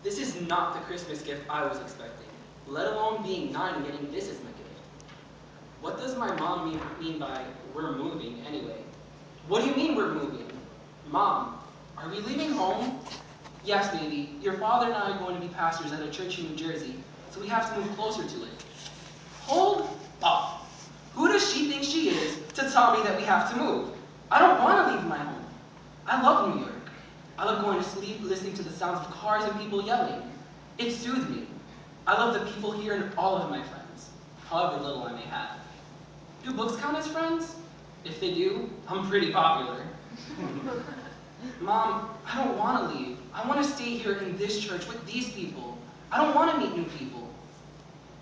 This is not the Christmas gift I was expecting, let alone being 9 and getting this as my gift. What does my mom mean by we're moving anyway? What do you mean we're moving? Mom, are we leaving home? Yes, baby. Your father and I are going to be pastors at a church in New Jersey, so we have to move closer to it. Hold up. Who does she think she is to tell me that we have to move? I don't want to leave my home. I love New York. I love going to sleep listening to the sounds of cars and people yelling. It soothes me. I love the people here and all of my friends, however little I may have. Do books count as friends? If they do, I'm pretty popular. Mom, I don't want to leave. I want to stay here in this church with these people. I don't want to meet new people.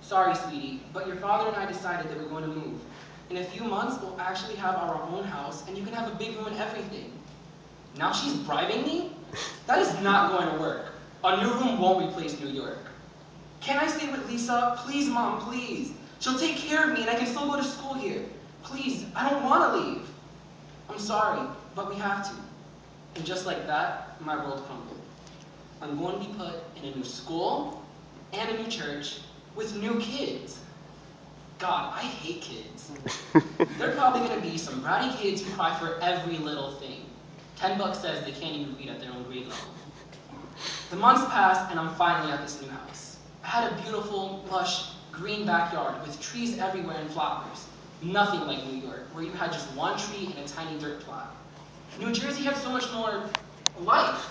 Sorry, sweetie, but your father and I decided that we're going to move. In a few months, we'll actually have our own house, and you can have a big room and everything. Now she's bribing me? That is not going to work. A new room won't replace New York. Can I stay with Lisa? Please, Mom, please. She'll take care of me, and I can still go to school here. Please, I don't want to leave. I'm sorry, but we have to. And just like that, my world crumbled. I'm going to be put in a new school and a new church with new kids. God, I hate kids. There are probably going to be some bratty kids who cry for every little thing. $10 says they can't even read at their own grade level. The months passed, and I'm finally at this new house. I had a beautiful, lush, green backyard with trees everywhere and flowers. Nothing like New York, where you had just one tree and a tiny dirt plot. New Jersey had so much more life.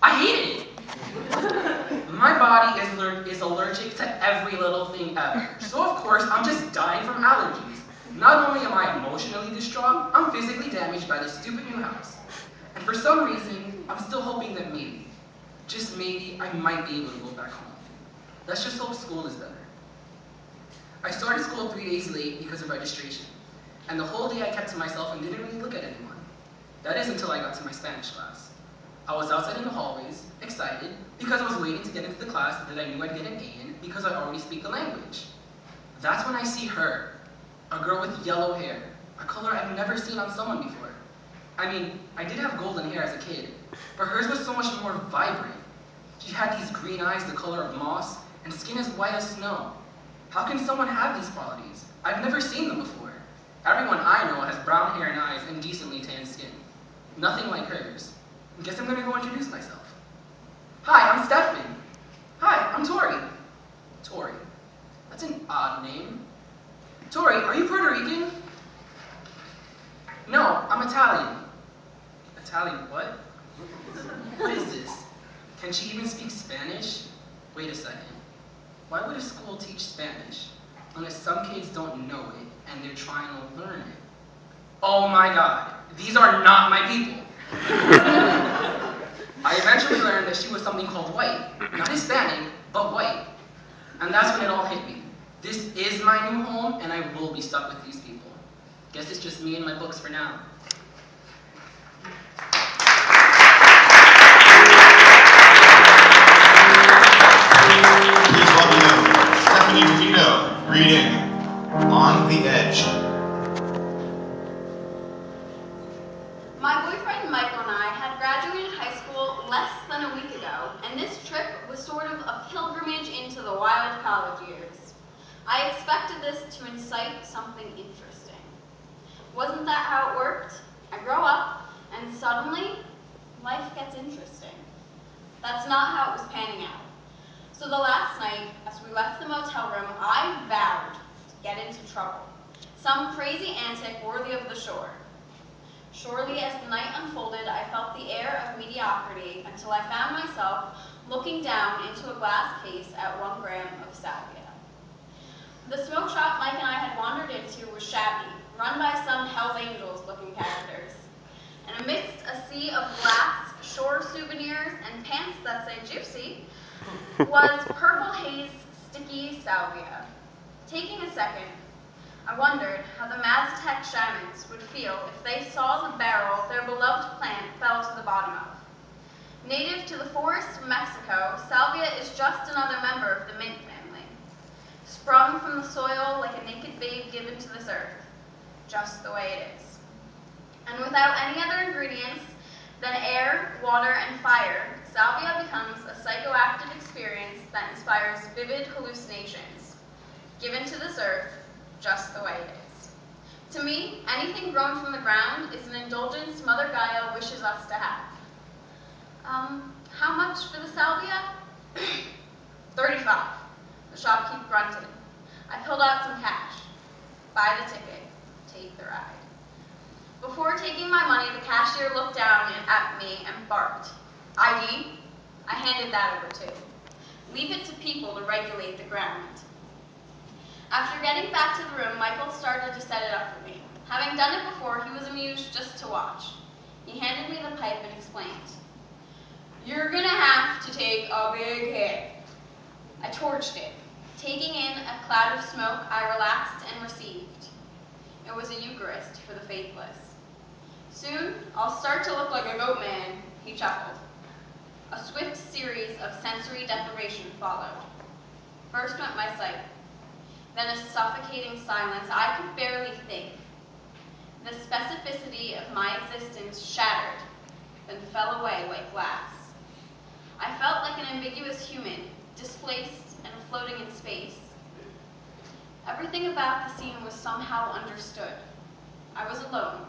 I hated it. My body is allergic to every little thing ever. So of course, I'm just dying from allergies. Not only am I emotionally distraught, I'm physically damaged by this stupid new house. And for some reason, I'm still hoping that maybe, just maybe, I might be able to go back home. Let's just hope school is better. I started school 3 days late because of registration, and the whole day I kept to myself and didn't really look at anyone. That is until I got to my Spanish class. I was outside in the hallways, excited, because I was waiting to get into the class that I knew I'd get an A in because I already speak the language. That's when I see her, a girl with yellow hair, a color I've never seen on someone before. I mean, I did have golden hair as a kid, but hers was so much more vibrant. She had these green eyes the color of moss and skin as white as snow. How can someone have these qualities? I've never seen them before. Everyone I know has brown hair and eyes and decently tanned skin. Nothing like hers. Guess I'm gonna go introduce myself. Hi, I'm Stefan. Hi, I'm Tori. Tori. That's an odd name. Tori, are you Puerto Rican? No, I'm Italian. Italian what? What is this? Can she even speak Spanish? Wait a second. Why would a school teach Spanish unless some kids don't know it and they're trying to learn it? Oh my God, these are not my people. I eventually learned that she was something called white. Not Hispanic, but white. And that's when it all hit me. This is my new home, and I will be stuck with these people. Guess it's just me and my books for now. Please welcome Stephanie DeVito reading On the Edge. My boyfriend Michael and I had graduated high school less than a week ago, and this trip was sort of a pilgrimage into the wild college years. I expected this to incite something interesting. Wasn't that how it worked? I grow up, and suddenly, life gets interesting. That's not how it was panning out. So the last night, as we left the motel room, I vowed to get into trouble. Some crazy antic worthy of the shore. Surely as the night unfolded, I felt the air of mediocrity until I found myself looking down into a glass case at 1 gram of salvia. The smoke shop Mike and I had wandered into was shabby, run by some Hell's Angels looking characters. And amidst a sea of glass, shore souvenirs, and pants that say juicy, was Purple Haze sticky salvia. Taking a second, I wondered how the Mazatec shamans would feel if they saw the barrel their beloved plant fell to the bottom of. Native to the forests of Mexico, salvia is just another member of the mint family, sprung from the soil like a naked babe given to this earth, just the way it is. And without any other ingredients than air, water, and fire, salvia becomes a psychoactive that inspires vivid hallucinations, given to this earth just the way it is. To me, anything grown from the ground is an indulgence Mother Gaia wishes us to have. How much for the salvia? 35. The shopkeep grunted. I pulled out some cash. Buy the ticket. Take the ride. Before taking my money, the cashier looked down at me and barked. ID? I handed that over too. Leave it to people to regulate the ground. After getting back to the room, Michael started to set it up for me. Having done it before, he was amused just to watch. He handed me the pipe and explained, "You're gonna have to take a big hit." I torched it. Taking in a cloud of smoke, I relaxed and received. It was a Eucharist for the faithless. "Soon, I'll start to look like a goat man," he chuckled. A swift series of sensory deprivation followed. First went my sight, then a suffocating silence. I could barely think. The specificity of my existence shattered, then fell away like glass. I felt like an ambiguous human, displaced and floating in space. Everything about the scene was somehow understood. I was alone,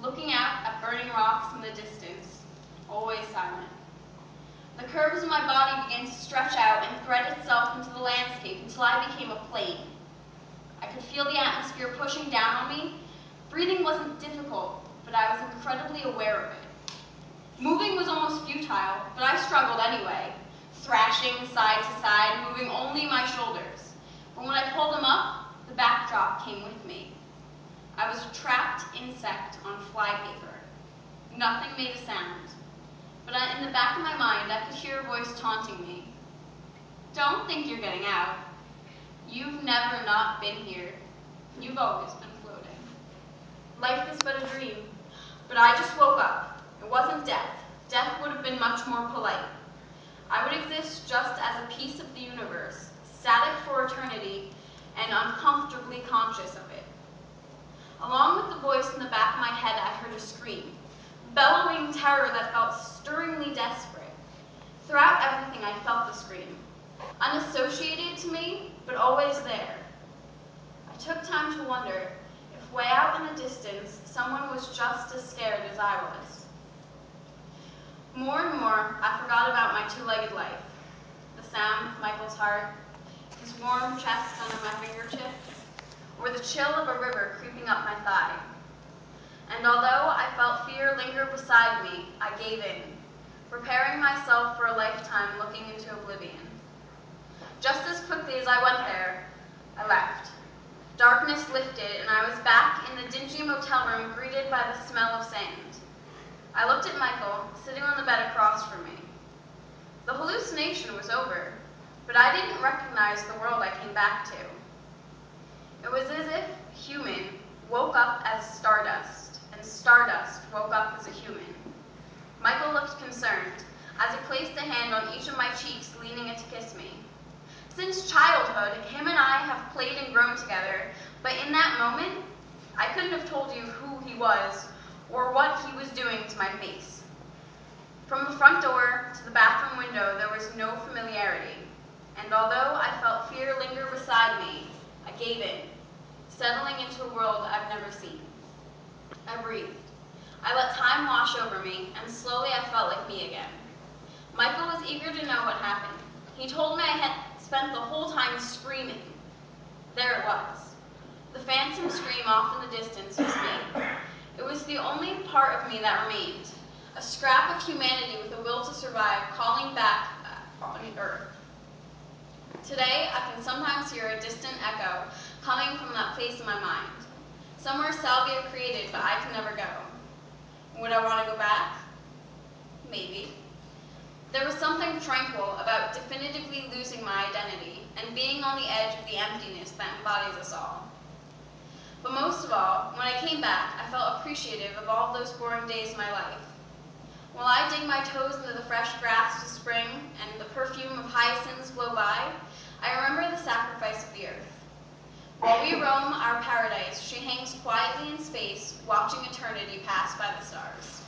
looking out at burning rocks in the distance, always silent. The curves of my body began to stretch out and thread itself into the landscape until I became a plane. I could feel the atmosphere pushing down on me. Breathing wasn't difficult, but I was incredibly aware of it. Moving was almost futile, but I struggled anyway, thrashing side to side, moving only my shoulders. But when I pulled them up, the backdrop came with me. I was a trapped insect on flypaper. Nothing made a sound. But in the back of my mind, I could hear a voice taunting me. "Don't think you're getting out. You've never not been here. You've always been floating. Life is but a dream." But I just woke up. It wasn't death. Death would have been much more polite. I would exist just as a piece of the universe, static for eternity, and uncomfortably conscious of it. Along with the voice in the back of my head, I heard a scream, bellowing terror that felt stirringly desperate. Throughout everything, I felt the scream, unassociated to me, but always there. I took time to wonder if way out in the distance, someone was just as scared as I was. More and more, I forgot about my two-legged life, the sound of Michael's heart, his warm chest under my fingertips, or the chill of a river creeping up my thigh. And although I felt fear linger beside me, I gave in, preparing myself for a lifetime looking into oblivion. Just as quickly as I went there, I left. Darkness lifted, and I was back in the dingy motel room, greeted by the smell of sand. I looked at Michael, sitting on the bed across from me. The hallucination was over, but I didn't recognize the world I came back to. It was as if human woke up as stardust, and stardust woke up as a human. Michael looked concerned, as he placed a hand on each of my cheeks, leaning in to kiss me. Since childhood, him and I have played and grown together, but in that moment, I couldn't have told you who he was or what he was doing to my face. From the front door to the bathroom window, there was no familiarity, and although I felt fear linger beside me, I gave in, settling into a world I've never seen. I breathed. I let time wash over me, and slowly I felt like me again. Michael was eager to know what happened. He told me I had spent the whole time screaming. There it was. The phantom scream off in the distance was me. It was the only part of me that remained, a scrap of humanity with a will to survive, calling back on Earth. Today, I can sometimes hear a distant echo coming from that place in my mind. Somewhere salvia created, but I can never go. Would I want to go back? Maybe. There was something tranquil about definitively losing my identity and being on the edge of the emptiness that embodies us all. But most of all, when I came back, I felt appreciative of all those boring days of my life. While I dig my toes into the fresh grass of spring and the perfume of hyacinths blow by, I remember the sacrifice of the earth. While we roam our paradise, she hangs quietly in space, watching eternity pass by the stars.